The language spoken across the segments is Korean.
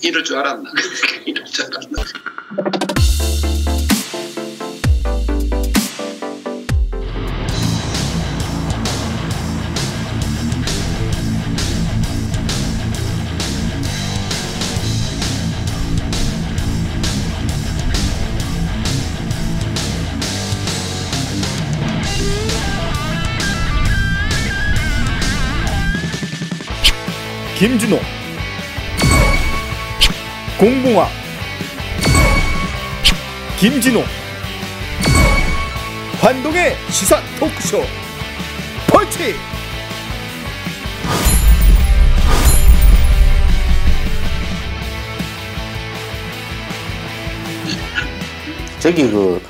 이럴 줄 알았나? 이럴 줄 알았나? 김준호 공봉화 김진호 환동의 시사 토크쇼 펀치. 저기 그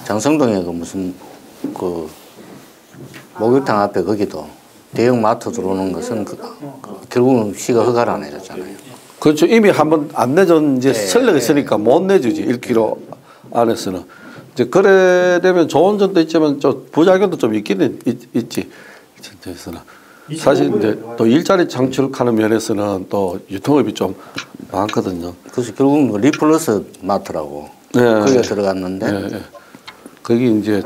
장성동에 그 무슨 그 목욕탕 앞에 거기도 대형 마트 들어오는 것은 결국은 시가 허가를 안 해줬잖아요. 그렇죠. 이미 한번 안 내준 이제 설레가 있으니까 못 내주지. 1km 안에서는. 이제 그래 되면 좋은 점도 있지만 좀 부작용도 좀 있기는 있지. 전에서는 사실 이제 또 일자리 창출하는 면에서는 또 유통업이 좀 많거든요. 그래서 결국은 리플러스 마트라고 거기에 들어갔는데 거기 이제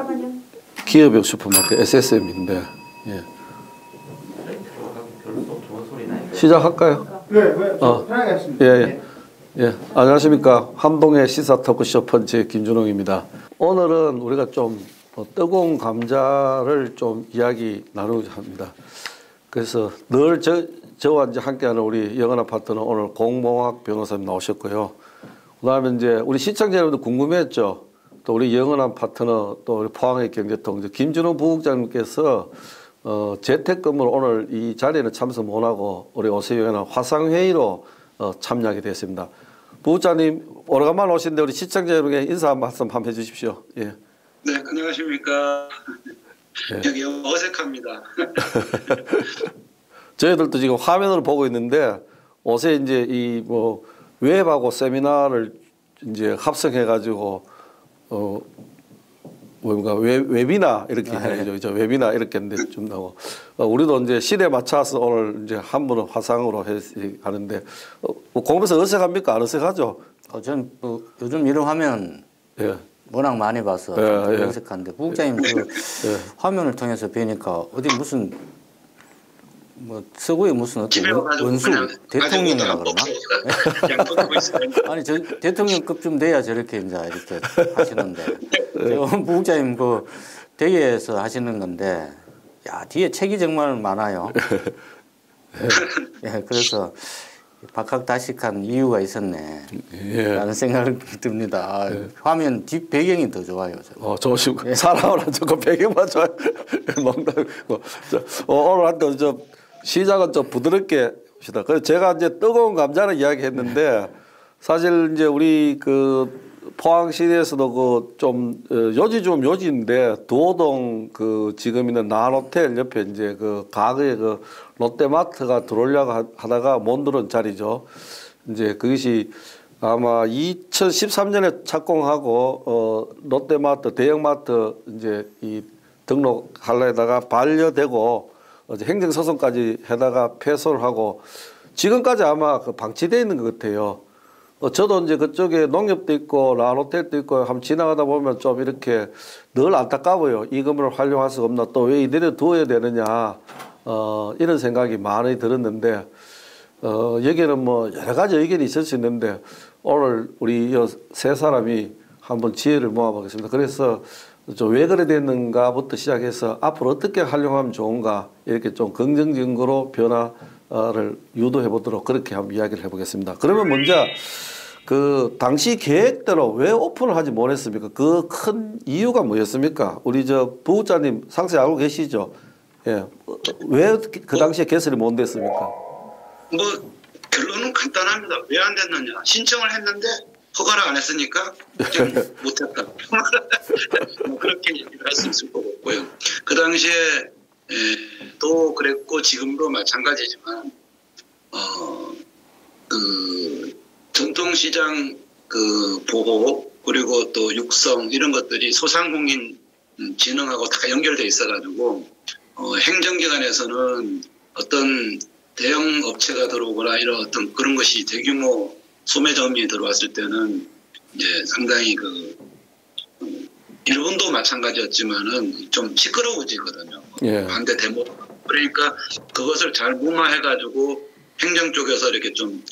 기업용 슈퍼마켓 SSM인데. 예. 시작할까요? 네, 편하게 하십니다. 예. 안녕하십니까. 환동의 시사 토크쇼 펀치 김준홍입니다. 오늘은 우리가 좀 뜨거운 감자를 좀 이야기 나누고자 합니다. 그래서 늘 저와 이제 함께하는 우리 영원한 파트너 오늘 공봉학 변호사님 나오셨고요. 그다음에 이제 우리 시청자 여러분들 궁금했죠. 또 우리 영원한 파트너 또 우리 포항의 경제통 김준호 부국장님께서 재택근무로 오늘 이 자리에는 참석 못하고 우리 오세영이는 화상회의로 참여하게 됐습니다. 부국장님 오래간만에 오신데 우리 시청자 여러분께 인사 말씀 한번 해주십시오. 예. 네, 안녕하십니까. 예. 여기 어색합니다. 저희들도 지금 화면으로 보고 있는데 옷에 이제 이 뭐 웹하고 세미나를 이제 합성해가지고 뭔가 웨비나 이렇게 해야죠. 웨비나 이렇게 했는데 좀 나고 우리도 이제 시대에 맞춰서 오늘 이제 한 분은 화상으로 하는데 공부에서 어색합니까? 안 어색하죠? 전 요즘 이런 화면 워낙 많이 봐서 어색한데 부국장님 그 화면을 통해서 뵈니까 어디 무슨 뭐 서구에 무슨 어떤 원수 대통령이라 그러나? 아니 저 대통령급 좀 돼야 저렇게 이제 이렇게 하시는데 부국장님 그 대회에서 하시는 건데 야 뒤에 책이 정말 많아요. 예, 그래서 박학다식한 이유가 있었네 라는 생각이 듭니다. 화면 뒷 배경이 더 좋아요. 좋으시고 사람은 저거 배경만 좋아요. 오늘 한번 저 시작은 좀 부드럽게 합시다. 그래서 제가 이제 뜨거운 감자를 이야기했는데 사실 이제 우리 그 포항시내에서도 그 좀 요지 좀 요지인데 도동 그 지금 있는 나한호텔 옆에 이제 그 과거에 그 롯데마트가 들어오려고 하다가 못 들어온 자리죠. 이제 그것이 아마 2013년에 착공하고 롯데마트 대형마트 이제 이 등록하려다가 반려되고 행정소송까지 해다가 패소를 하고 지금까지 아마 그 방치되어 있는 것 같아요. 저도 이제 그쪽에 농협도 있고 라노텔도 있고 한번 지나가다 보면 좀 이렇게 늘 안타까워요. 이 건물을 활용할 수가 없나 또 왜 이대로 두어야 되느냐 이런 생각이 많이 들었는데 여기는 뭐 여러 가지 의견이 있을 수 있는데 오늘 우리 세 사람이 한번 지혜를 모아보겠습니다. 그래서 좀 왜 그래 됐는가부터 시작해서 앞으로 어떻게 활용하면 좋은가 이렇게 좀 긍정적인 거로 변화를 유도해 보도록 그렇게 한번 이야기를 해보겠습니다. 그러면 먼저 그 당시 계획대로 왜 오픈을 하지 못했습니까? 그 큰 이유가 뭐였습니까? 우리 저 부국장님 상세히 알고 계시죠? 예, 왜 그 당시에 개설이 못 됐습니까? 뭐 결론은 간단합니다. 왜 안 됐느냐? 신청을 했는데 허가를 안 했으니까 못했다. 뭐 그렇게 얘기를 할 수 있을 것 같고요. 그 당시에 또 그랬고 지금도 마찬가지지만 그 전통시장 그 보호 그리고 또 육성 이런 것들이 소상공인 진흥하고 다 연결돼 있어가지고 행정기관에서는 어떤 대형 업체가 들어오거나 이런 어떤 그런 것이 대규모 소매점이 들어왔을 때는 이제 상당히 일본도 마찬가지였지만은 좀 시끄러워지거든요. 예. 반대 데모. 그러니까 그것을 잘 무마해가지고 행정 쪽에서 이렇게 좀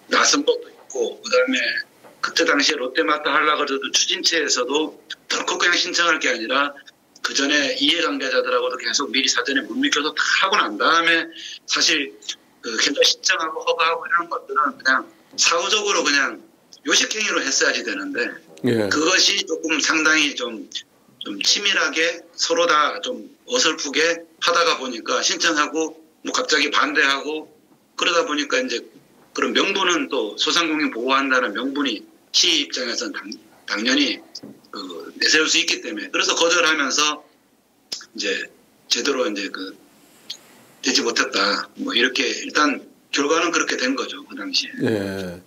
나선 것도 있고, 그다음에 그때 당시에 롯데마트 하려고 그래도 추진체에서도 덜컥 그냥 신청할 게 아니라 그 전에 이해관계자들하고도 계속 미리 사전에 문밀교도 다 하고 난 다음에 사실 계좌 신청하고 허가하고 이런 것들은 그냥 사후적으로 그냥 요식행위로 했어야지 되는데 예. 그것이 조금 상당히 좀 치밀하게 서로 다 좀 어설프게 하다가 보니까 신청하고 뭐 갑자기 반대하고 그러다 보니까 이제 그런 명분은 또 소상공인 보호한다는 명분이 시 입장에서는 당연히 내세울 수 있기 때문에 그래서 거절하면서 이제 제대로 이제 되지 못했다 뭐 이렇게 일단 결과는 그렇게 된 거죠 그 당시에. 예.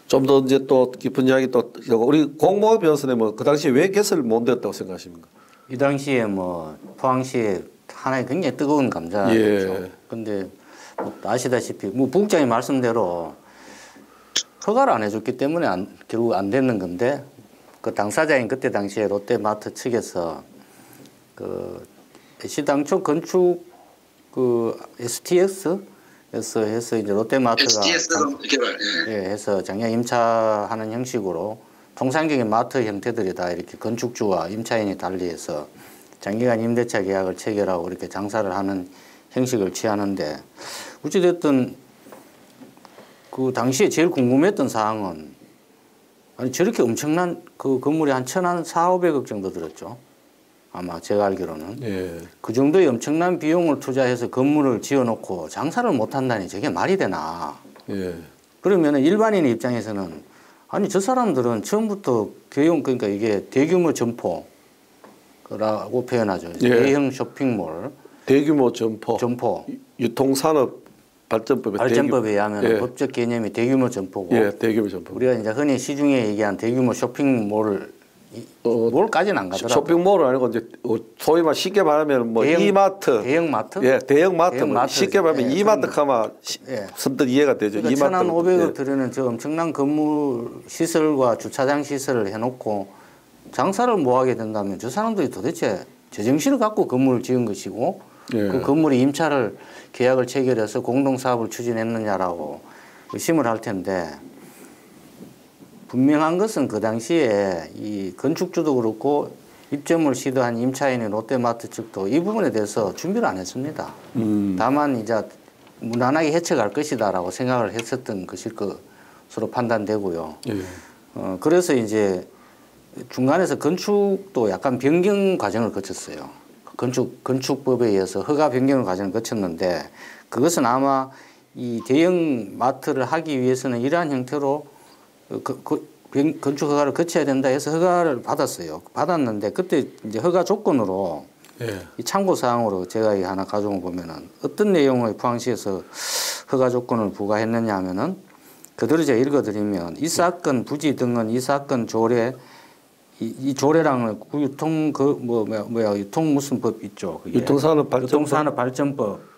좀 더 이제 또 깊은 이야기 또 우리 공무원 변호사님은 그 당시에 왜 개설을 못 되었다고 생각하십니까? 이 당시에 뭐 포항시에 하나의 굉장히 뜨거운 감자였죠. 예. 근데 아시다시피 뭐 부국장님 말씀대로 허가를 안 해줬기 때문에 결국 안 됐는 건데 그 당사자인 그때 당시에 롯데마트 측에서 시당초 건축 STS에서 해서 이제 롯데마트가 STS 개발 해서 장량 임차하는 형식으로 통상적인 마트 형태들이다 이렇게 건축주와 임차인이 달리해서 장기간 임대차 계약을 체결하고 이렇게 장사를 하는 형식을 취하는데 어찌됐든 그 당시에 제일 궁금했던 사항은 아니 저렇게 엄청난 그 건물이 한 1,400억 정도 들었죠. 아마 제가 알기로는. 예. 그 정도의 엄청난 비용을 투자해서 건물을 지어놓고 장사를 못한다니 저게 말이 되나. 예. 그러면 일반인의 입장에서는 아니 저 사람들은 처음부터 그러니까 이게 대규모 점포라고 표현하죠. 예. 대형 쇼핑몰. 대규모 점포. 유통산업 발전법에 의하면 예. 법적 개념이 대규모 점포고. 예, 대규모 점포. 우리가 이제 흔히 시중에 얘기한 대규모 쇼핑몰을 몰까지는 안 가더라고요. 쇼핑몰은 아니고 이제 소위 말 쉽게 말하면 뭐 이마트, 대형마트, 예, 대형마트 뭐 쉽게 말하면 예, 이마트 가면 선뜻 이해가 되죠. 그러니까 이마트 1,500억 들이는 저 엄청난 건물 시설과 주차장 시설을 해놓고 장사를 못 하게 된다면 저 사람들이 도대체 제정신을 갖고 건물을 지은 것이고 예. 그 건물이 임차를 계약을 체결해서 공동사업을 추진했느냐라고 의심을 할 텐데. 분명한 것은 그 당시에 이 건축주도 그렇고 입점을 시도한 임차인인 롯데마트 측도 이 부분에 대해서 준비를 안 했습니다. 다만 이제 무난하게 해쳐갈 것이다라고 생각을 했었던 것일 것으로 판단되고요. 예. 그래서 이제 중간에서 건축도 약간 변경 과정을 거쳤어요. 건축법에 의해서 허가 변경 과정을 거쳤는데 그것은 아마 이 대형 마트를 하기 위해서는 이러한 형태로 건축 허가를 거쳐야 된다 해서 허가를 받았어요. 받았는데 그때 이제 허가 조건으로 예. 이 참고 사항으로 제가 이 하나 가져온 보면은 어떤 내용을 포항시에서 허가 조건을 부과했느냐 하면은 그대로 제가 읽어드리면 이 사건 부지 등은 이 사건 조례 이 조례랑은 유통 유통 무슨 법 있죠? 유통산업발전법.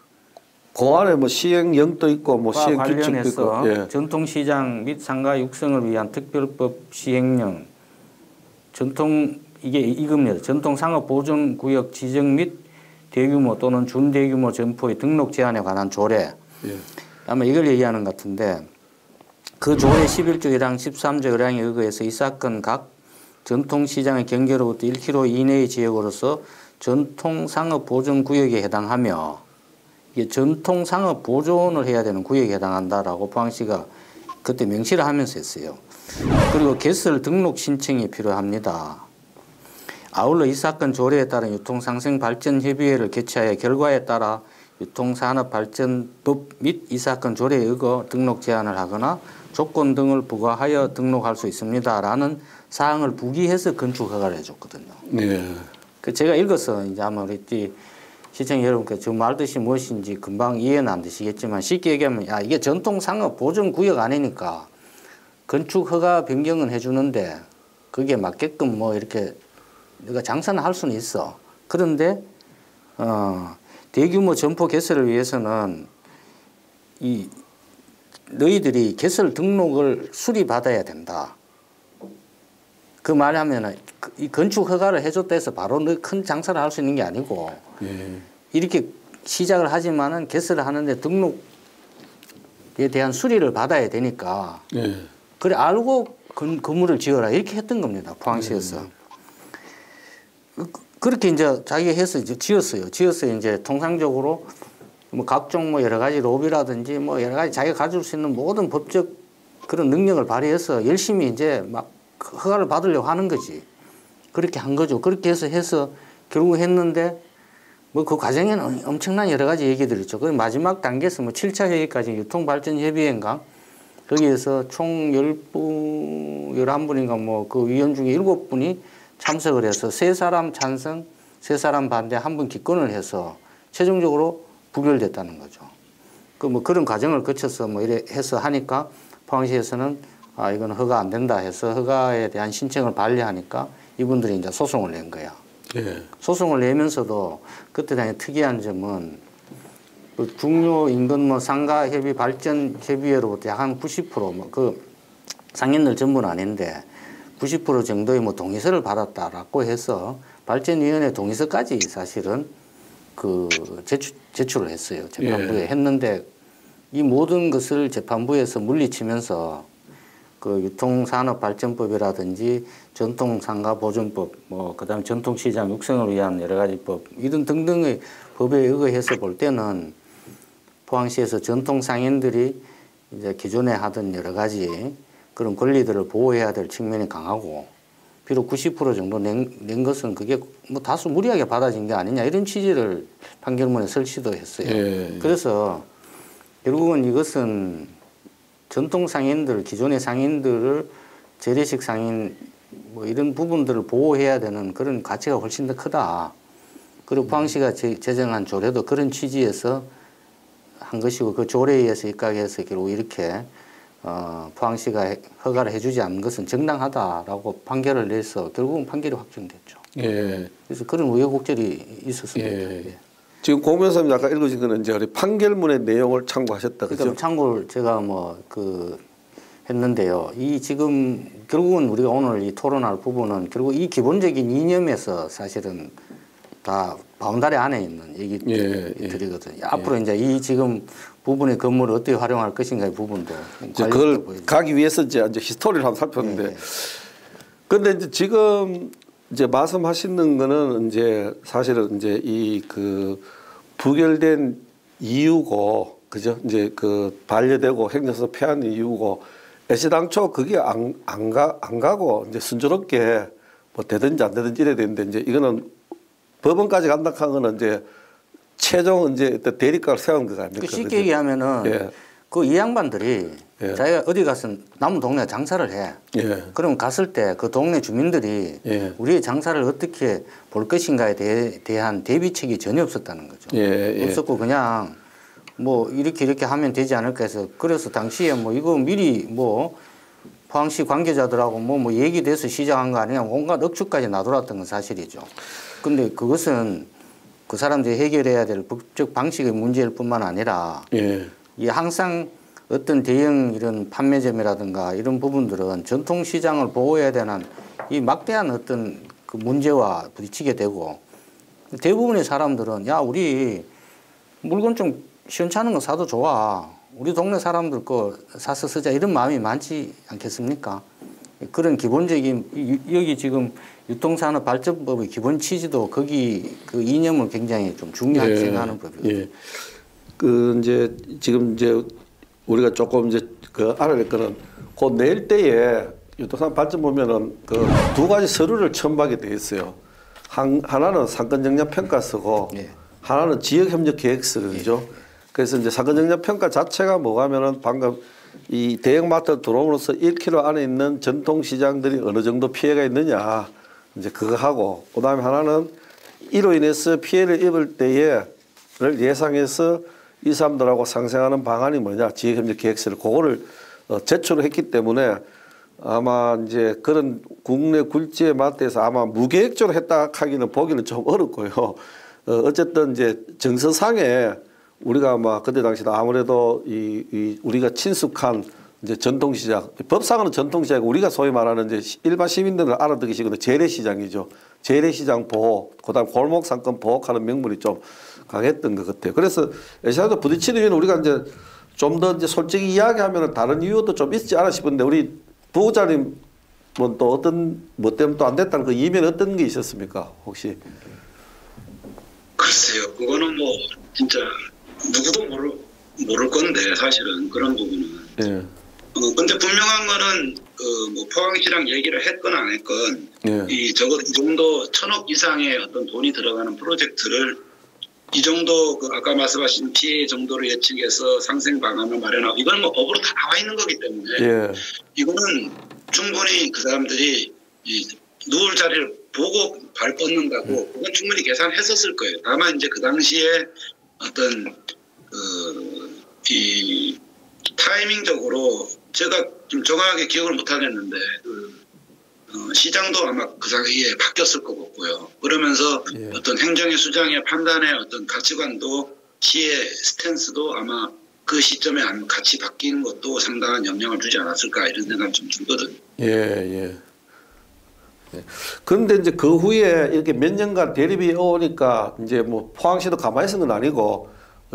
그 안에 뭐 시행령도 있고 뭐 시행 규칙도 있고 예. 전통시장 및 상가 육성을 위한 특별법 시행령 이게 이겁니다. 전통상업보존구역 지정 및 대규모 또는 준대규모 점포의 등록 제한에 관한 조례. 예. 아마 이걸 얘기하는 것 같은데 그 조례 11조 1항 13조 1항에 의거해서 이 사건 각 전통시장의 경계로부터 1km 이내의 지역으로서 전통상업보존구역에 해당하며 이게 전통상업 보존을 해야 되는 구역에 해당한다라고 포항시가 그때 명시를 하면서 했어요. 그리고 개설 등록 신청이 필요합니다. 아울러 이 사건 조례에 따른 유통상생발전협의회를 개최하여 결과에 따라 유통산업발전법 및 이 사건 조례에 의거 등록 제한을 하거나 조건 등을 부과하여 등록할 수 있습니다라는 사항을 부기해서 건축 허가를 해줬거든요. 네. 그 제가 읽어서 이제 아마 우리 시청자 여러분께 저 말뜻이 무엇인지 금방 이해는 안 되시겠지만 쉽게 얘기하면 이게 전통상업 보존구역 아니니까 건축 허가 변경은 해주는데 그게 맞게끔 뭐 이렇게 내가 장사는 할 수는 있어. 그런데 대규모 점포 개설을 위해서는 이 너희들이 개설 등록을 수리받아야 된다. 그 말하면은 이 건축 허가를 해줬다 해서 바로 큰 장사를 할 수 있는 게 아니고 이렇게 시작을 하지만은 개설을 하는데 등록에 대한 수리를 받아야 되니까 그래 알고 건물을 지어라 이렇게 했던 겁니다. 포항시에서. 그렇게 이제 자기가 해서 이제 지었어요. 이제 통상적으로 뭐 각종 뭐 여러 가지 로비라든지 뭐 여러 가지 자기가 가질 수 있는 모든 법적 그런 능력을 발휘해서 열심히 이제 막 허가를 받으려고 하는 거지. 그렇게 한 거죠. 그렇게 해서 결국 했는데 뭐 그 과정에는 엄청난 여러 가지 얘기들이 있죠. 그 마지막 단계에서 뭐 7차 회의까지 유통발전협의회인가 거기에서 총 11분인가 뭐 그 위원 중에 7분이 참석을 해서 3사람 찬성, 3사람 반대, 1분 기권을 해서 최종적으로 부결됐다는 거죠. 그 뭐 그런 과정을 거쳐서 뭐 이래 해서 하니까 포항시에서는 아 이건 허가 안 된다 해서 허가에 대한 신청을 반려하니까 이분들이 이제 소송을 낸 거야. 소송을 내면서도 그때 당시 특이한 점은 그 중요 인근 뭐 상가 협의 발전 협의회로부터 약 한 90% 뭐 그 상인들 전부는 아닌데 90% 정도의 뭐 동의서를 받았다라고 해서 발전위원회 동의서까지 사실은 그 제출을 했어요. 재판부에 했는데 이 모든 것을 재판부에서 물리치면서 그 유통산업발전법이라든지 전통상가보존법, 뭐 그다음 전통시장 육성을 위한 여러 가지 법 이런 등등의 법에 의거해서 볼 때는 포항시에서 전통상인들이 이제 기존에 하던 여러 가지 그런 권리들을 보호해야 될 측면이 강하고 비록 90% 정도 낸 것은 그게 뭐 다수 무리하게 받아진 게 아니냐 이런 취지를 판결문에 설치도 했어요. 그래서 결국은 이것은 전통 상인들, 기존의 상인들을 재래식 상인 뭐 이런 부분들을 보호해야 되는 그런 가치가 훨씬 더 크다. 그리고 포항시가 제정한 조례도 그런 취지에서 한 것이고 그 조례에 의해서 입각해서 결국 이렇게 포항시가 허가를 해주지 않는 것은 정당하다라고 판결을 내서 결국은 판결이 확정됐죠. 그래서 그런 우여곡절이 있었습니다. 지금 공 변호사님 아까 읽으신 거는 이제 판결문의 내용을 참고하셨다, 그죠? 그러니까 참고를 제가 뭐 했는데요. 이 지금 결국은 우리가 오늘 이 토론할 부분은 결국 이 기본적인 이념에서 사실은 다 바운다리 안에 있는 얘기들이거든요. 앞으로 이제 이 지금 부분의 건물을 어떻게 활용할 것인가의 부분도 그걸 가기 위해서 이제 히스토리를 한번 살폈는데, 근데 이제 지금 이제 말씀하시는 거는 이제 사실은 이제 이 그 부결된 이유고, 그죠? 이제 그 반려되고 행정서 폐한 이유고, 애시당초 그게 안 가고 이제 순조롭게 뭐 되든지 안 되든지 이래야 되는데 이제 이거는 법원까지 간다 한 거는 이제 최종 이제 대립각을 세운 거 아닙니까? 쉽게 얘기하면은 그 이 양반들이 자기가 어디 가서 남은 동네 장사를 해. 그럼 갔을 때 그 동네 주민들이 우리의 장사를 어떻게 볼 것인가에 대한 대비책이 전혀 없었다는 거죠. 없었고 그냥 뭐 이렇게 하면 되지 않을까 해서 그래서 당시에 뭐 이거 미리 뭐 포항시 관계자들하고 뭐 얘기돼서 시작한 거 아니냐 온갖 억측까지 놔돌았던 건 사실이죠. 근데 그것은 그 사람들이 해결해야 될 법적 방식의 문제일 뿐만 아니라 이 항상 어떤 대형 이런 판매점이라든가 이런 부분들은 전통시장을 보호해야 되는 이 막대한 어떤 그 문제와 부딪히게 되고 대부분의 사람들은 야 우리 물건 좀 시원찮은 거 사도 좋아. 우리 동네 사람들 거 사서 쓰자 이런 마음이 많지 않겠습니까? 그런 기본적인 여기 지금 유통산업발전법의 기본 취지도 거기 그 이념을 굉장히 좀 중요하게 생각하는 법이거든요. 그 이제 지금 이제 우리가 조금 이제 그 알아야 될 거는 곧 내일 때에 유통산 발전 보면은 그 두 가지 서류를 첨부하게 돼 있어요. 하나는 상권정량 평가서고 하나는 지역협력 계획서죠. 그래서 이제 상권정량 평가 자체가 뭐가면은 방금 이 대형마트 들어옴으로써 1km 안에 있는 전통시장들이 어느 정도 피해가 있느냐 이제 그거 하고 그다음에 하나는 이로 인해서 피해를 입을 때에를 예상해서 이 사람들하고 상생하는 방안이 뭐냐 지역협력 계획서를 그거를 제출을 했기 때문에 아마 이제 그런 국내 굴지의 마트에서 아마 무계획적으로 했다 하기는 보기는 좀 어렵고요. 어쨌든 이제 정서상에 우리가 아마 그때 당시에 아무래도 이 우리가 친숙한 이제 전통시장, 법상은 전통시장이고 우리가 소위 말하는 이제 일반 시민들은 알아듣기 쉬운 재래시장이죠. 재래시장 보호, 그다음 골목 상권 보호하는 명분이 좀 강했던 것 같아요. 그래서 시장도 부딪히는 이유는 우리가 이제 좀 더 이제 솔직히 이야기하면 다른 이유도 좀 있지 않아 싶은데 우리 부부장님 뭐 또 어떤 뭐 때문에 또 안 됐다는 그 이면 어떤 게 있었습니까? 혹시? 글쎄요, 그거는 뭐 진짜 누구도 모를 건데 사실은 그런 부분은. 예. 근데 분명한 거는 뭐 포항시랑 얘기를 했건 안 했건 예. 이 정도 1,000억 이상의 어떤 돈이 들어가는 프로젝트를 이 정도 아까 말씀하신 피해 정도를 예측해서 상생 방안을 마련하고 이건 뭐 법으로 다 나와 있는 거기 때문에 예. 이거는 충분히 그 사람들이 누울 자리를 보고 발 뻗는다고 그건 충분히 계산했었을 거예요. 다만 이제 그 당시에 어떤 이 타이밍적으로 제가 좀 정확하게 기억을 못 하겠는데 시장도 아마 그 사이에 바뀌었을 것 같고요. 그러면서 예. 어떤 행정의 수장의 판단의 어떤 가치관도 시의 스탠스도 아마 그 시점에 같이 바뀌는 것도 상당한 영향을 주지 않았을까 이런 생각이 좀 들거든요. 예, 예. 그런데 이제 그 후에 이렇게 몇 년간 대립이 오니까 이제 뭐 포항시도 가만히 있는 건 아니고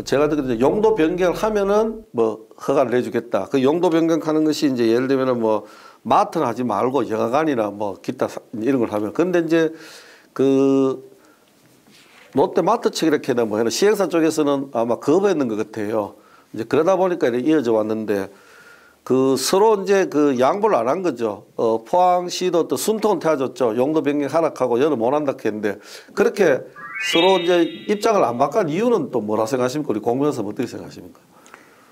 제가 듣기로 용도 변경을 하면은 뭐 허가를 내주겠다. 그 용도 변경하는 것이 이제 예를 들면은 뭐 마트는 하지 말고 영화관이나 뭐 기타 이런 걸 하면. 근데 이제 그 롯데마트 측 이렇게나 뭐 하는 시행사 쪽에서는 아마 거부했는 것 같아요. 이제 그러다 보니까 이렇게 이어져 왔는데 그 서로 이제 그 양보를 안 한 거죠. 포항시도 또 숨통은 태워줬죠. 용도 변경 하락하고 여는 못 한다 했는데 그렇게 서로 이제 입장을 안 바꾼 이유는 또 뭐라 생각하십니까? 우리 공무원에서 어떻게 생각하십니까?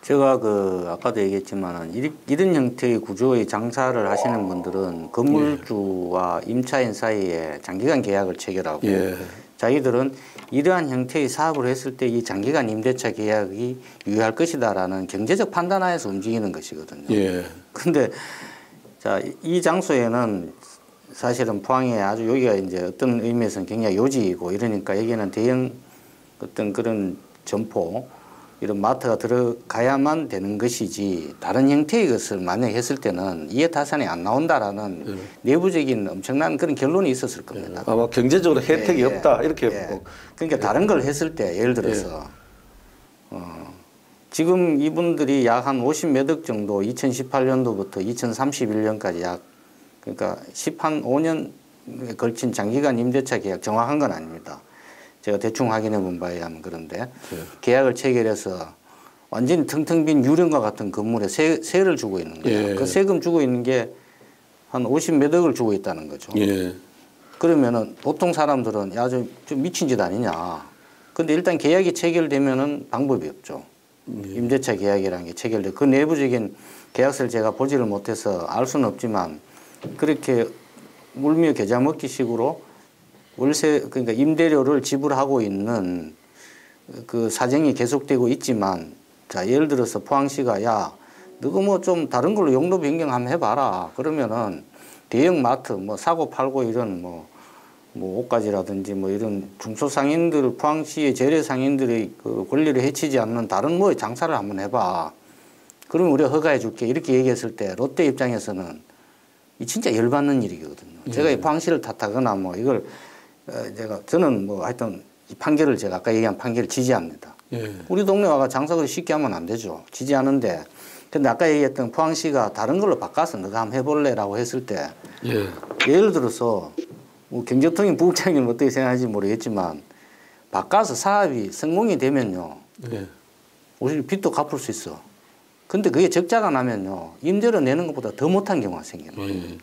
제가 아까도 얘기했지만 이런 형태의 구조의 장사를 하시는 분들은 건물주와 임차인 사이에 장기간 계약을 체결하고 예. 자기들은 이러한 형태의 사업을 했을 때 이 장기간 임대차 계약이 유효할 것이다라는 경제적 판단하에서 움직이는 것이거든요. 예. 근데 자, 이 장소에는 사실은 포항에 아주 여기가 이제 어떤 의미에서는 굉장히 요지이고 이러니까 여기는 대형 어떤 그런 점포 이런 마트가 들어가야만 되는 것이지 다른 형태의 것을 만약에 했을 때는 이해타산이 안 나온다라는 내부적인 엄청난 그런 결론이 있었을 겁니다. 아마 경제적으로 혜택이 없다 이렇게. 그러니까 다른 걸 했을 때 예를 들어서 지금 이분들이 약 한 50몇 억 정도 2018년도부터 2031년까지 약 그러니까 5년 걸친 장기간 임대차 계약 정확한 건 아닙니다. 제가 대충 확인해 본 바에 의하면 그런데 계약을 체결해서 완전히 텅텅 빈 유령과 같은 건물에 세를 주고 있는 거예요. 예. 그 세금 주고 있는 게 한 50몇 억을 주고 있다는 거죠. 예. 그러면은 보통 사람들은 야, 좀 미친 짓 아니냐. 근데 일단 계약이 체결되면은 방법이 없죠. 임대차 계약이라는 게 체결돼. 그 내부적인 계약서를 제가 보지를 못해서 알 수는 없지만 그렇게 물며 겨자 먹기 식으로 월세 그러니까 임대료를 지불하고 있는 그 사정이 계속되고 있지만 자 예를 들어서 포항시가 야 너가 뭐 좀 다른 걸로 용도 변경 한번 해봐라 그러면은 대형 마트 뭐 사고 팔고 이런 뭐 옷가지라든지 뭐 이런 중소상인들 포항시의 재래상인들의 그 권리를 해치지 않는 다른 뭐 장사를 한번 해봐 그러면 우리가 허가해 줄게 이렇게 얘기했을 때 롯데 입장에서는 이 진짜 열받는 일이거든요. 제가 이 포항시를 탓하거나 뭐 이걸 저는 뭐 하여튼 이 판결을 제가 아까 얘기한 판결을 지지합니다. 예. 우리 동네 와가 장사 그렇게 쉽게 하면 안 되죠. 지지하는데 근데 아까 얘기했던 포항시가 다른 걸로 바꿔서 너가 한번 해볼래라고 했을 때 예를 들어서 뭐 경제통인 부국장님 어떻게 생각하는지 모르겠지만 바꿔서 사업이 성공이 되면요. 오히려 빚도 갚을 수 있어. 근데 그게 적자가 나면요. 임대료 내는 것보다 더 못한 경우가 생기는 거예요.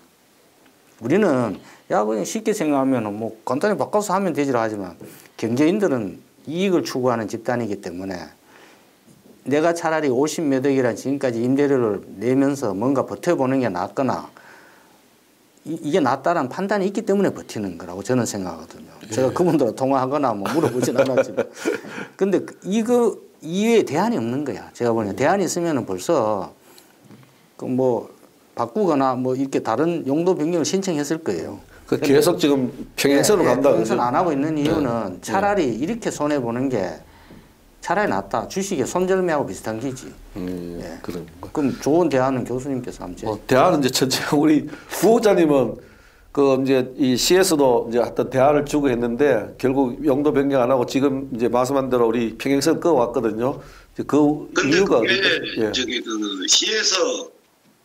우리는 야 그냥 쉽게 생각하면 뭐 간단히 바꿔서 하면 되지라 하지만 경제인들은 이익을 추구하는 집단이기 때문에 내가 차라리 50몇 억이란 지금까지 임대료를 내면서 뭔가 버텨보는 게 낫거나 이게 낫다라는 판단이 있기 때문에 버티는 거라고 저는 생각하거든요. 제가 그분들과 통화하거나 뭐 물어보진 않았지만 근데 이거 이외에 대안이 없는 거야. 제가 보니까 대안이 있으면 벌써 그 뭐 바꾸거나 뭐 이렇게 다른 용도 변경을 신청했을 거예요. 그 계속 지금 평행선으로 간다. 평행선 안 하고 있는 이유는 차라리 이렇게 손해 보는 게 차라리 낫다. 주식의 손절매하고 비슷한 기지. 예. 그럼. 그럼 좋은 대안은 교수님께서 한번 대안은 이제 전체 우리 부호자님은 그 이제 이 시에서도 이제 어떤 대안을 주고 했는데 결국 용도 변경 안 하고 지금 이제 말씀한 대로 우리 평행선 끄어 왔거든요. 그 이유가 그게 저기 그 시에서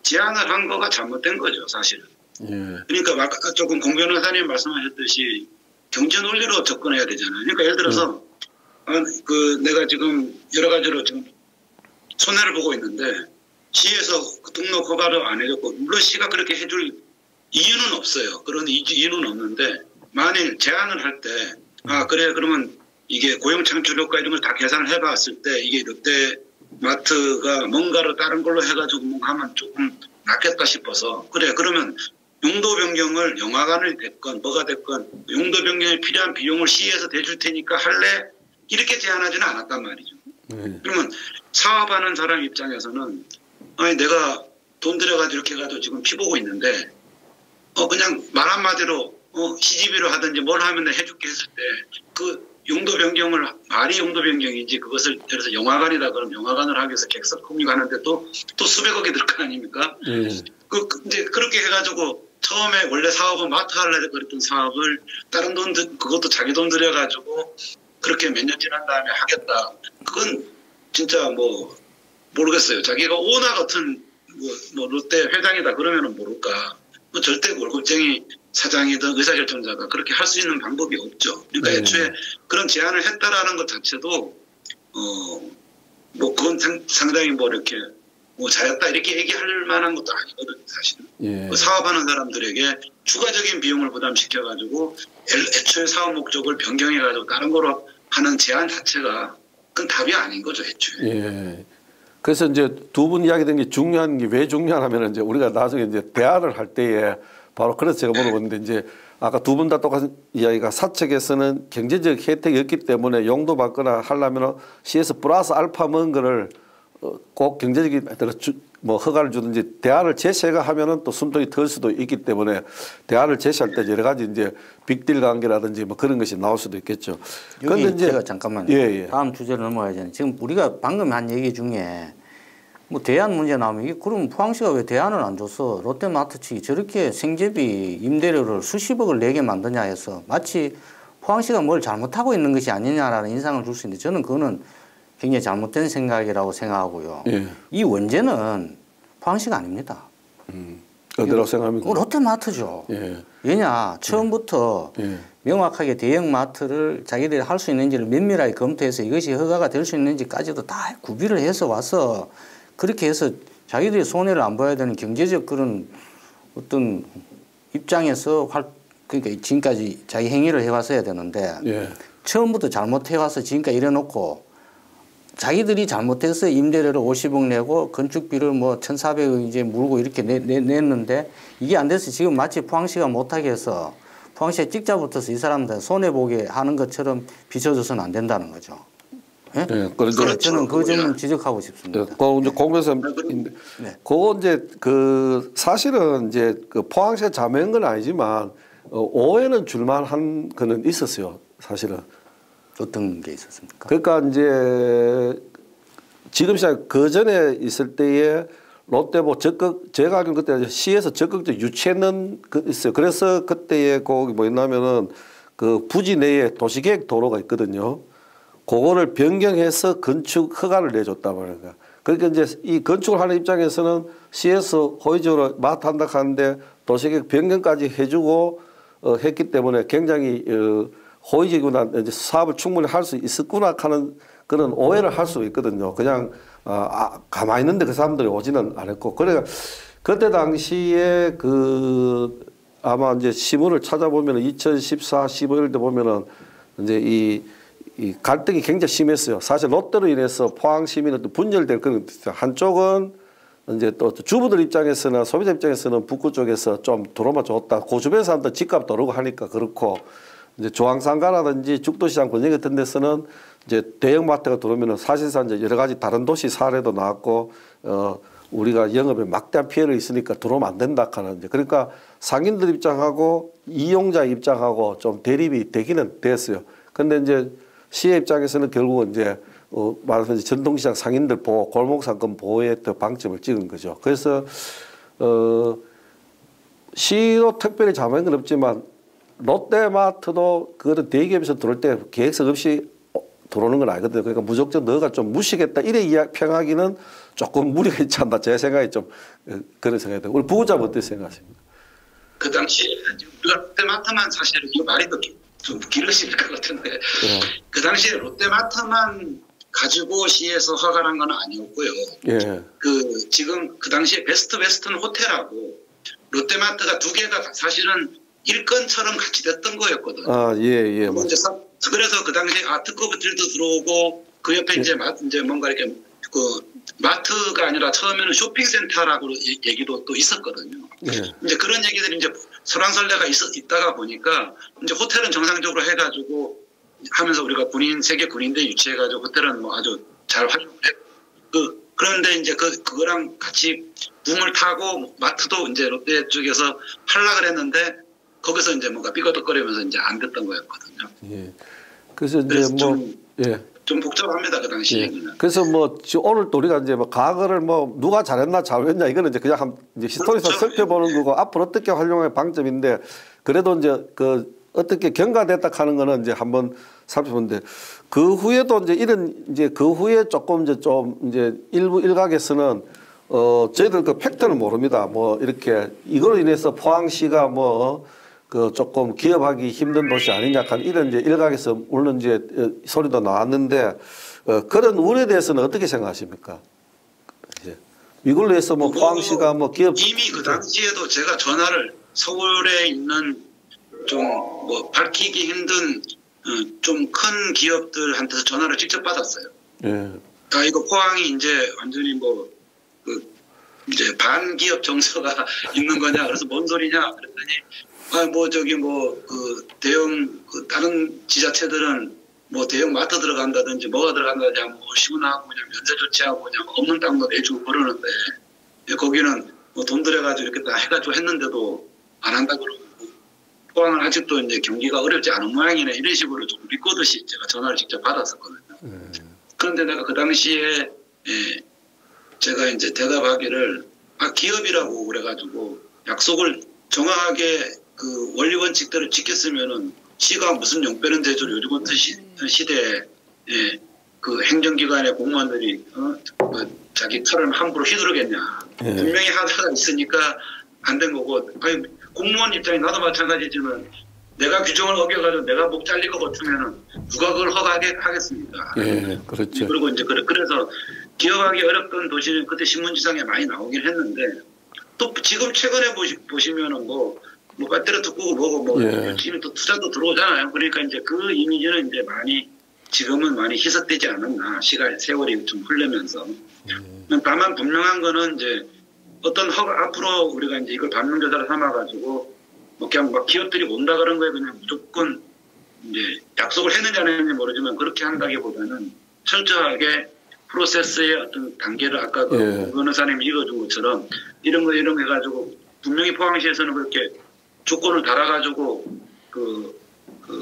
제안을 한 거가 잘못된 거죠, 사실은. 예. 그러니까 아까 조금 공 변호사님 말씀하셨듯이 경제 논리로 접근해야 되잖아요. 그러니까 예를 들어서 그 내가 지금 여러 가지로 지금 손해를 보고 있는데 시에서 등록 허가를 안 해줬고 물론 시가 그렇게 해줄 이유는 없어요. 그런 이유는 없는데 만일 제안을 할 때 그래 그러면 이게 고용 창출 효과 이런 걸 다 계산을 해봤을 때 이게 롯데마트가 뭔가를 다른 걸로 해가지고 뭔가 하면 조금 낫겠다 싶어서 그래 그러면 용도 변경을 영화관을 됐건 뭐가 됐건 용도 변경에 필요한 비용을 시에서 대줄 테니까 할래? 이렇게 제안하지는 않았단 말이죠. 그러면 사업하는 사람 입장에서는 아니 내가 돈 들여가지고 이렇게 해가지고 지금 피 보고 있는데 그냥 말 한마디로 시집이로 하든지 뭘 하면 내가 해줄게 했을 때 그 용도 변경을 말이 용도 변경인지 그것을 예를 들어서 영화관이다 그러면 영화관을 하기 위해서 객석 공유하는데 또 수백억이 들 거 아닙니까? 이제 그렇게 해가지고 처음에 원래 사업은 마트 하려고 그랬던 사업을 다른 돈 그것도 자기 돈 들여가지고 그렇게 몇 년 지난 다음에 하겠다. 그건 진짜 뭐 모르겠어요. 자기가 오나 같은 뭐 롯데 회장이다 그러면은 모를까. 뭐 절대 월급쟁이 사장이든 의사결정자가 그렇게 할 수 있는 방법이 없죠. 그러니까 애초에 그런 제안을 했다라는 것 자체도 뭐 그건 상당히 뭐 이렇게 뭐 잘했다 이렇게 얘기할 만한 것도 아니거든요, 사실은. 예. 사업하는 사람들에게 추가적인 비용을 부담시켜가지고 애초에 사업 목적을 변경해가지고 다른 거로 하는 제안 자체가 그건 답이 아닌 거죠, 애초에. 예. 그래서 이제 두 분 이야기된 게 중요한 게 왜 중요하냐면 이제 우리가 나중에 이제 대화를 할 때에 바로 그래서 제가 물어봤는데 이제 아까 두 분 다 똑같은 이야기가 사측에서는 경제적 혜택이 없기 때문에 용도 받거나 하려면 시에서 플러스 알파 먹은 거를 꼭 경제적인 뭐 허가를 주든지 대안을 제시가 하면은 또 숨통이 털 수도 있기 때문에 대안을 제시할 때 여러 가지 이제 빅딜 관계라든지 뭐 그런 것이 나올 수도 있겠죠. 여기 이제 제가 잠깐만요. 예. 다음 주제로 넘어가야 되는 지금 우리가 방금 한 얘기 중에 뭐 대안 문제 나오면 이게 그럼 포항시가 왜 대안을 안 줬어? 롯데마트 측이 저렇게 생제비 임대료를 수십억을 내게 만드냐 해서 마치 포항시가 뭘 잘못하고 있는 것이 아니냐라는 인상을 줄 수 있는데 저는 그거는 굉장히 잘못된 생각이라고 생각하고요. 예. 이 원죄는 포항시가 아닙니다. 어디라고 생각합니까? 롯데마트죠. 예. 왜냐 처음부터 명확하게 대형마트를 자기들이 할 수 있는지를 면밀하게 검토해서 이것이 허가가 될 수 있는지까지도 다 구비를 해서 와서 그렇게 해서 자기들이 손해를 안 봐야 되는 경제적 그런 어떤 입장에서 그러니까 지금까지 자기 행위를 해왔어야 되는데 처음부터 잘못해와서 지금까지 이래놓고 자기들이 잘못해서 임대료를 50억 내고 건축비를 뭐 1,400억 이제 물고 이렇게 냈는데 이게 안 돼서 지금 마치 포항시가 못하게 해서 포항시에 찍자 붙어서 이 사람들 손해보게 하는 것처럼 비춰줘서는 안 된다는 거죠. 예? 그래서 저는 그 점은 지적하고 싶습니다. 그 이제 공변호사 그거 이제 그 사실은 이제 그 포항시가 자명한 건 아니지만 오해는 줄만한 거는 있었어요. 사실은. 어떤 게 있었습니까? 그러니까 이제 지금 시작 그 전에 있을 때에 롯데 뭐 적극 제가 알기로 그때 시에서 적극적 유치했는 그 있어요. 그래서 그때에 거기 뭐였냐면은 그 부지 내에 도시계획 도로가 있거든요. 그거를 변경해서 건축 허가를 내줬단 말이에요. 그러니까 이제 이 건축을 하는 입장에서는 시에서 호의적으로 마트 한다 하는데 도시계획 변경까지 해주고 했기 때문에 굉장히 호의적이구나 이제 사업을 충분히 할 수 있었구나 하는 그런 오해를 할 수 있거든요. 그냥 가만히 있는데 그 사람들이 오지는 않았고 그래 그때 당시에 그 아마 이제 신문을 찾아보면 2014, 15일 때 보면은 이제 이 갈등이 굉장히 심했어요. 사실 롯데로 인해서 포항 시민은 또 분열될 그런 한쪽은 이제 또 주부들 입장에서는 소비자 입장에서는 북구 쪽에서 좀 도로만 좋다. 그 주변 사람들 집값도 오르고 하니까 그렇고 이제 조항상가라든지 죽도시장 권역 같은 데서는 이제 대형마트가 들어오면은 사실상 이제 여러 가지 다른 도시 사례도 나왔고 우리가 영업에 막대한 피해를 있으니까 들어오면 안 된다 하는 이제 그러니까 상인들 입장하고 이용자 입장하고 좀 대립이 되기는 됐어요. 근데 이제 시의 입장에서는 결국은 이제 말하자면 전통시장 상인들 보호, 골목상권 보호에 더 방점을 찍은 거죠. 그래서 시로 특별히 잘못한 건 없지만 롯데마트도 그런 대기업에서 들어올 때 계획서 없이 들어오는 건 아니거든요. 그러니까 무조건 너가 좀 무시겠다 이래 평하기는 조금 무리가 있지 않나 제 생각이 좀 그런 생각이 들어요. 우리 부부장은 어떻게 생각하십니까? 그 당시에 롯데마트만 사실은 이 말이 좀 길으실 것 같은데 그 당시에 롯데마트만 가지고 시에서 허가한 건 아니었고요. 예. 지금 그 당시에 베스트 웨스턴 호텔하고 롯데마트가 두 개가 사실은 일건처럼 같이 됐던 거였거든요. 아, 예. 그래서 그 당시에 아트커브들도 들어오고 그 옆에 이제 뭔가 이렇게 마트가 아니라 처음에는 쇼핑센터라고 얘기도 또 있었거든요. 예. 이제 그런 얘기들이 이제 설왕설래가 있다가 보니까 이제 호텔은 정상적으로 해가지고 하면서 우리가 세계 군인대 유치해가지고 호텔은 뭐 아주 잘 활용했고 그런데 이제 그거랑 같이 붐을 타고 마트도 이제 롯데 쪽에서 하려고 그랬는데 거기서 이제 뭔가 삐거덕거리면서 이제 안 됐던 거였거든요. 예. 그래서 이제 좀 복잡합니다 그 당시 얘기는. 그래서 오늘 또 우리가 이제 과거를 누가 잘했나 잘했냐 이거는 이제 그냥 이제 히스토리에서 그렇죠. 살펴보는 거고 앞으로 어떻게 활용할 방점인데 그래도 이제 어떻게 경과됐다 하는 거는 이제 한번 살펴보는데 그 후에도 이제 그 후에 조금 이제 일부 일각에서는 저희들 그 팩트는 모릅니다. 이렇게 이걸로 인해서 포항시가 조금 기업하기 힘든 도시 아니냐 하는 이런 이제 일각에서 물론 이제 소리도 나왔는데 그런 우려에 대해서는 어떻게 생각하십니까? 이걸로 해서 포항시가 기업 이미 그 당시에도 제가 전화를 서울에 있는 좀 밝히기 힘든 좀 큰 기업들한테서 전화를 직접 받았어요. 예. 이거 포항이 이제 완전히 이제 반기업 정서가 있는 거냐? 그래서 뭔 소리냐? 그랬더니 대형 다른 지자체들은 대형 마트 들어간다든지 뭐가 들어간다든지 하면 시문하고 그냥 면세 조치하고 그냥 없는 땅도 내주고 그러는데 거기는 돈 들여가지고 이렇게 다 해가지고 했는데도 안 한다고 그러고 포항은 아직도 이제 경기가 어렵지 않은 모양이네 이런 식으로 좀 비꼬듯이 제가 전화를 직접 받았었거든요. 그런데 내가 그 당시에 제가 이제 대답하기를 기업이라고 그래가지고 약속을 정확하게 그 원리 원칙대로 지켰으면은 시가 무슨 용 빼는 대조를 요즘 같은 시대에 그 행정기관의 공무원들이 자기 칼을 함부로 휘두르겠냐. 분명히 하다가 있으니까 안 된 거고 공무원 입장이 나도 마찬가지지만 내가 규정을 어겨가지고 내가 목 잘릴 것 같으면은 누가 그걸 허가하겠습니까? 예, 그렇죠. 그리고 이제 그래서 기업하기 어렵던 도시는 그때 신문지상에 많이 나오긴 했는데 또 지금 최근에 보시면은 배터리 듣고 뭐고 지금 또 투자도 들어오잖아요. 그러니까 이제 그 이미지는 이제 지금은 많이 희석되지 않았나 세월이 좀 흐르면서. 다만 분명한 거는 이제 어떤 앞으로 우리가 이제 이걸 반면교사를 삼아가지고 그냥 기업들이 온다 그런 거에 그냥 무조건 이제 약속을 했는지 안 했는지 모르지만 그렇게 한다기보다는 철저하게 프로세스의 어떤 단계를 아까 변호사님이 읽어준 것처럼 이런 거 해가지고 분명히 포항시에서는 그렇게 조건을 달아가지고 그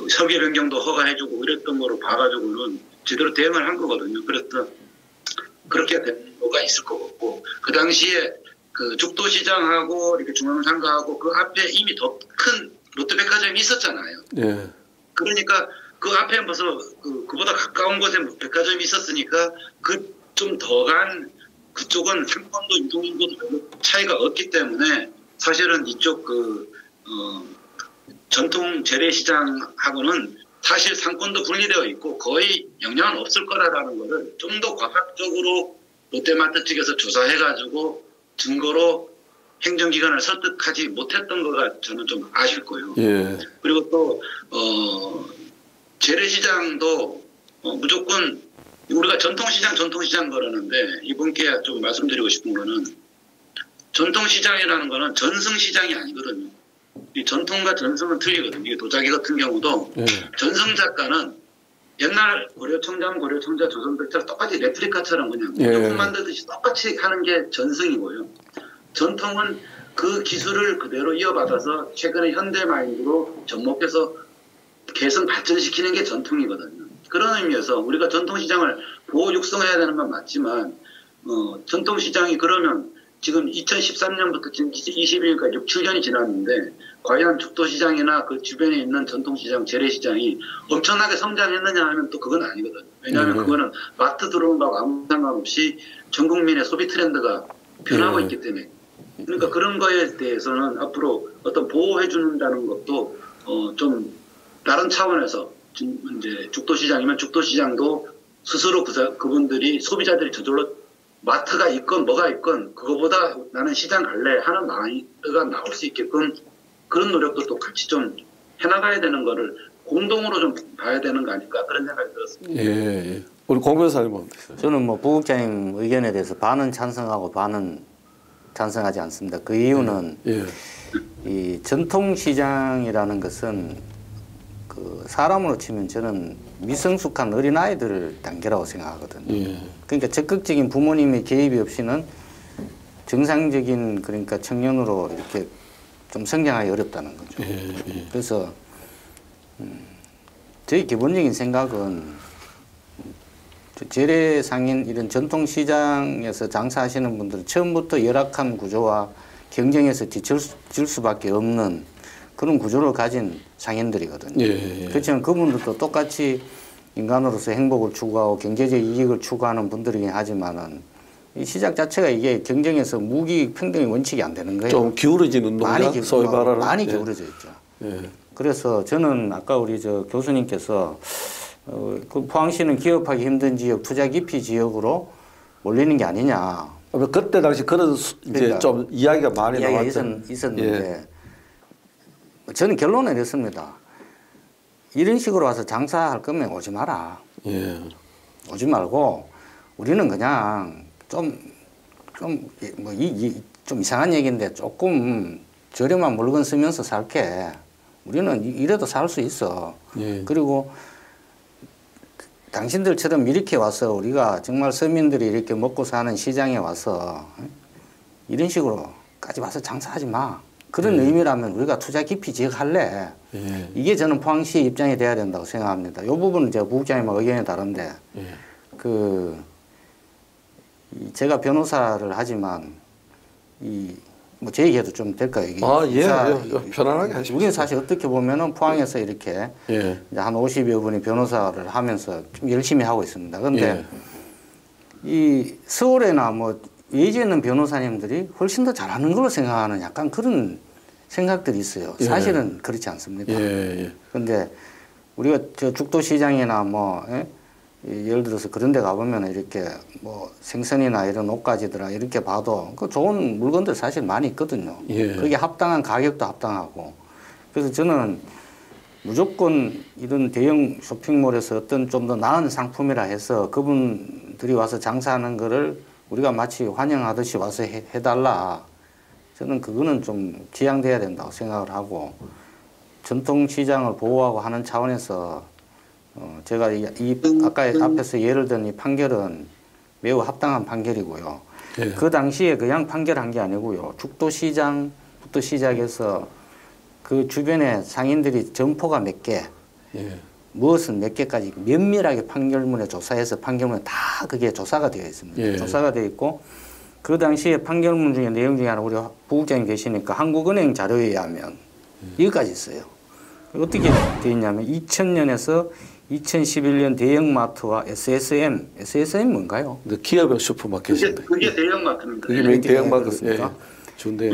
설계 변경도 허가해주고 이랬던 거로 봐가지고는 제대로 대응을 한 거거든요. 그래서 그렇게 된 거가 있을 것 같고 그 당시에 그 죽도시장하고 이렇게 중앙상가하고 그 앞에 이미 더 큰 롯데백화점이 있었잖아요. 예. 그러니까 그 앞에 그보다 가까운 곳에 백화점이 있었으니까 좀 더 간 그쪽은 상권도 유동인구도 별로 차이가 없기 때문에 사실은 이쪽 전통 재래시장하고는 사실 상권도 분리되어 있고 거의 영향은 없을 거라는 거를 좀 더 과학적으로 롯데마트 측에서 조사해가지고 증거로 행정기관을 설득하지 못했던 거가 저는 좀 아쉽고요. 예. 그리고 또 재래시장도 무조건 우리가 전통시장 그러는데 이분께 좀 말씀드리고 싶은 거는 전통시장이라는 거는 전승시장이 아니거든요. 이 전통과 전승은 틀리거든요. 이게 도자기 같은 경우도 전승 작가는 옛날 고려청자, 조선백자 똑같이 레플리카처럼 그냥 조금 만들듯이 똑같이 하는 게 전승이고요. 전통은 그 기술을 그대로 이어받아서 최근에 현대 마인드로 접목해서 개선 발전시키는 게 전통이거든요. 그런 의미에서 우리가 전통시장을 보호 육성해야 되는 건 맞지만 전통시장이 그러면 지금 2013년부터 지금 21년까지 6, 7년이 지났는데 과연 죽도시장이나 그 주변에 있는 전통시장, 재래시장이 엄청나게 성장했느냐 하면 또 그건 아니거든요. 왜냐하면 그거는 마트 들어온 거하고 아무 상관없이 전 국민의 소비 트렌드가 변하고 있기 때문에. 그러니까 그런 거에 대해서는 앞으로 어떤 보호해 준다는 것도 좀 다른 차원에서 이제 죽도시장이면 죽도시장도 스스로 그분들이 소비자들이 저절로 마트가 있건 뭐가 있건 그거보다 나는 시장 갈래 하는 마인드가 나올 수 있게끔 그런 노력도 또 같이 좀 해나가야 되는 거를 공동으로 좀 봐야 되는 거 아닐까 그런 생각이 들었습니다. 예. 우리 공 변호사님은 저는 뭐 부국장님 의견에 대해서 반은 찬성하고 반은 찬성하지 않습니다. 그 이유는 이 전통시장이라는 것은 그 사람으로 치면 저는 미성숙한 어린아이들 단계라고 생각하거든요. 그러니까 적극적인 부모님의 개입이 없이는 정상적인 그러니까 청년으로 이렇게 좀 성장하기 어렵다는 거죠. 그래서 저희 기본적인 생각은 재래상인 이런 전통시장에서 장사하시는 분들은 처음부터 열악한 구조와 경쟁에서 뒤처질 수밖에 없는 그런 구조를 가진 상인들이거든요. 그렇지만 그분들도 똑같이 인간으로서 행복을 추구하고 경제적 이익을 추구하는 분들이긴 하지만은 이 시장 자체가 이게 경쟁에서 무기 평등의 원칙이 안 되는 거예요. 좀 기울어지는 동작, 소위 말하는 많이 기울어져 있죠. 그래서 저는 아까 우리 저 교수님께서 그 포항시는 기업하기 힘든 지역, 투자 기피 지역으로 몰리는 게 아니냐. 그때 당시 그런 이제 좀 이야기가 많이 나왔죠. 있었는데 저는 결론을 냈습니다. 이런 식으로 와서 장사할 거면 오지 마라. 오지 말고 우리는 그냥 좀 이상한 얘기인데 조금 저렴한 물건 쓰면서 살게. 우리는 이래도 살 수 있어. 그리고 당신들처럼 이렇게 와서 우리가 정말 서민들이 이렇게 먹고 사는 시장에 와서 이런 식으로까지 와서 장사하지 마. 그런 의미라면 우리가 투자 깊이 지역 할래. 이게 저는 포항시 입장이 돼야 된다고 생각합니다. 이 부분은 제가 부국장님과 의견이 다른데 제가 변호사를 하지만 뭐 제 얘기해도 좀 될까요? 이게 편안하게 하십시오. 우리는 사실 어떻게 보면은 포항에서 이렇게 이제 한 50여 분이 변호사를 하면서 좀 열심히 하고 있습니다. 그런데 이 서울에나 뭐 예지에 있는 변호사님들이 훨씬 더 잘하는 걸로 생각하는 약간 그런 생각들이 있어요. 사실은 그렇지 않습니다. 그런데 우리가 저 죽도시장이나 뭐 예를 들어서 그런 데 가보면 이렇게 뭐 생선이나 이런 옷가지들아 이렇게 봐도 그 좋은 물건들 사실 많이 있거든요. 그게 합당한 가격도 합당하고. 그래서 저는 무조건 이런 대형 쇼핑몰에서 어떤 좀 더 나은 상품이라 해서 그분들이 와서 장사하는 거를 우리가 마치 환영하듯이 와서 해달라. 저는 그거는 좀 지양돼야 된다고 생각을 하고 전통시장을 보호하고 하는 차원에서 제가 아까 앞에서 예를 든 이 판결은 매우 합당한 판결이고요. 그 당시에 그냥 판결한 게 아니고요. 죽도시장부터 시작해서 그 주변에 상인들이 점포가 몇 개, 무엇은 몇 개까지 면밀하게 판결문에 조사해서 판결문에 다 그게 조사가 되어 있습니다. 조사가 되어 있고 그 당시에 판결문 중에 내용 중에 하나 우리 부국장님 계시니까 한국은행 자료에 의하면 여기까지 있어요. 어떻게 되어 있냐면 2000년에서 2011년 대형마트와 SSM 뭔가요? 기업형 슈퍼마켓입니다. 그게 대형마트입니다. 그게 대형마트입니까? 준대.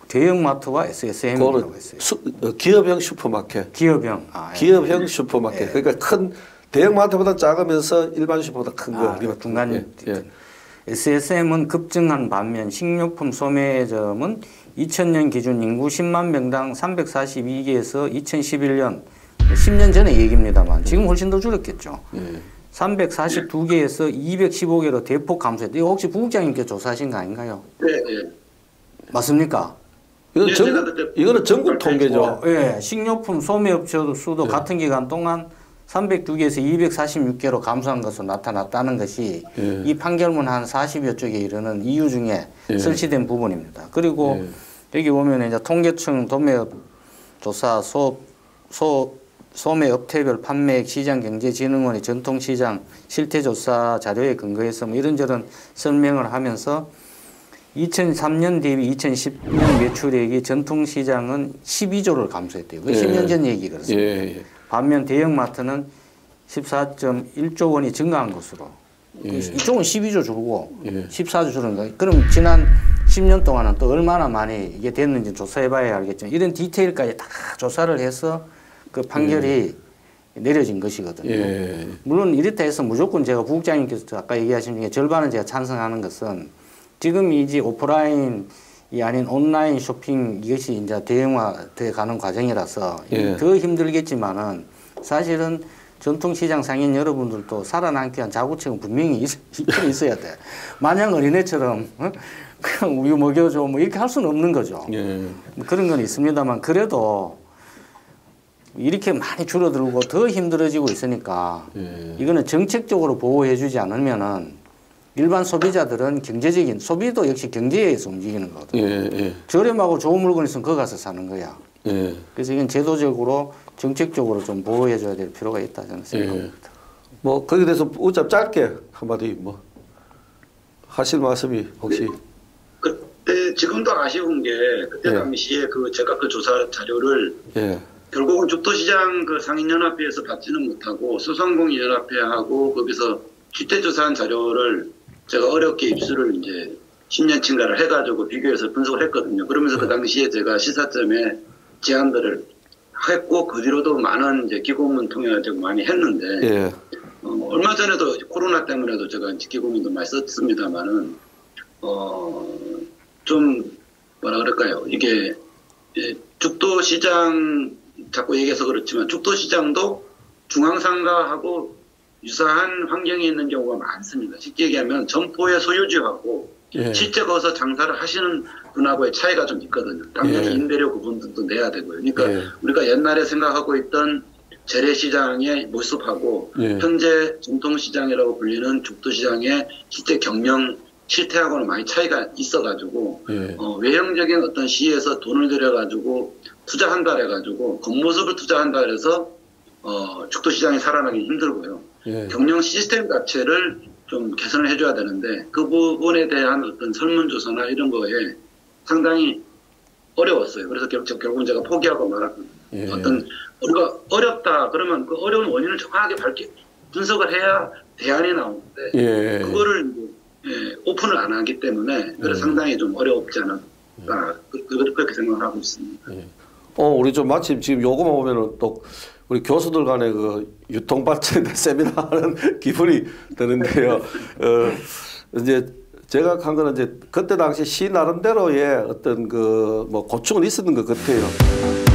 대형마트와 SSM이라고 했어요. 기업형 슈퍼마켓. 기업형. 기업형 슈퍼마켓. 그러니까 큰 대형마트보다 작으면서 일반 슈퍼보다 큰 거. 중간. SSM은 급증한 반면 식료품 소매점은 2000년 기준 인구 10만 명당 342개에서 2011년 10년 전의 얘기입니다만 지금 훨씬 더 줄었겠죠. 342개에서 215개로 대폭 감소했다. 이거 혹시 부국장님께 조사하신 거 아닌가요? 네. 맞습니까? 이거는 전국 통계죠. 식료품 소매업체 수도 같은 기간 동안 302개에서 246개로 감소한 것으로 나타났다는 것이 이 판결문 한 40여 쪽에 이르는 이유 중에 설치된 부분입니다. 그리고 여기 보면 이제 통계청 도매업 조사 소매 업태별 판매액 시장경제진흥원의 전통시장 실태조사 자료에 근거해서 뭐 이런저런 설명을 하면서 2003년 대비 2010년 매출액이 전통시장은 12조를 감소했대요. 그 10년 전 얘기거든요. 반면 대형마트는 14.1조 원이 증가한 것으로. 이쪽은 12조 줄고 14조 줄은 거예요. 그럼 지난 10년 동안은 또 얼마나 많이 이게 됐는지 조사해봐야 알겠지만 이런 디테일까지 다 조사를 해서 그 판결이 내려진 것이거든요. 물론 이렇다 해서 무조건 제가 부국장님께서 아까 얘기하신 중에 절반은 제가 찬성하는 것은 지금 이제 오프라인이 아닌 온라인 쇼핑 이것이 이제 대형화돼 가는 과정이라서 더 힘들겠지만은 사실은 전통시장 상인 여러분들도 살아남기 위한 자구책은 분명히 있어야 돼. 마냥 어린애처럼 그냥 우유 먹여줘 뭐 이렇게 할 수는 없는 거죠. 뭐 그런 건 있습니다만 그래도 이렇게 많이 줄어들고 더 힘들어지고 있으니까 이거는 정책적으로 보호해주지 않으면은 일반 소비자들은 경제적인 소비도 역시 경제에 의해서 움직이는 거거든요. 저렴하고 좋은 물건 있으면 거기 가서 사는 거야. 그래서 이건 제도적으로 정책적으로 좀 보호해줘야 될 필요가 있다 저는 생각합니다. 뭐 거기에 대해서 어차피 짧게 한마디 뭐 하실 말씀이 혹시? 그때 지금도 아쉬운 게 그때 당시에 그 제가 그 조사 자료를 결국은 죽도시장 그 상인연합회에서 받지는 못하고 소상공인연합회하고 거기서 실태조사한 자료를 제가 어렵게 입수를 이제 10년치인가를 해가지고 비교해서 분석을 했거든요. 그러면서 그 당시에 제가 시사점에 제안들을 했고 그 뒤로도 많은 이제 기고문 통해가지고 많이 했는데 얼마 전에도 코로나 때문에도 제가 이제 기고문도 많이 썼습니다만은 좀 뭐라 그럴까요? 이게 죽도시장 자꾸 얘기해서 그렇지만 죽도시장도 중앙상가하고 유사한 환경에 있는 경우가 많습니다. 쉽게 얘기하면 점포의 소유주하고 실제 거기서 장사를 하시는 분하고의 차이가 좀 있거든요. 당연히 임대료 부분도 내야 되고요. 그러니까 우리가 옛날에 생각하고 있던 재래시장의 모습하고 현재 전통시장이라고 불리는 죽도시장의 실제 경영 실태하고는 많이 차이가 있어가지고 외형적인 어떤 시에서 돈을 들여가지고 투자한다 해가지고 겉모습을 투자한다 해서 죽도시장이 살아나기 힘들고요. 경영 시스템 자체를 좀 개선을 해줘야 되는데 그 부분에 대한 어떤 설문조사나 이런 거에 상당히 어려웠어요. 그래서 결국은 제가 포기하고 말았거든요. 어떤 우리가 어렵다 그러면 그 어려운 원인을 정확하게 분석을 해야 대안이 나오는데 그거를 오픈을 안 하기 때문에 그래서 상당히 좀 어렵지 않았다 그렇게 생각을 하고 있습니다. 우리 좀 마침 지금 요거만 보면은 또 우리 교수들 간의 그 유통발전에 세미나하는 기분이 드는데요. 이제 제가 한 거는 이제 그때 당시 시 나름대로의 어떤 그 뭐 고충은 있었는 것 같아요.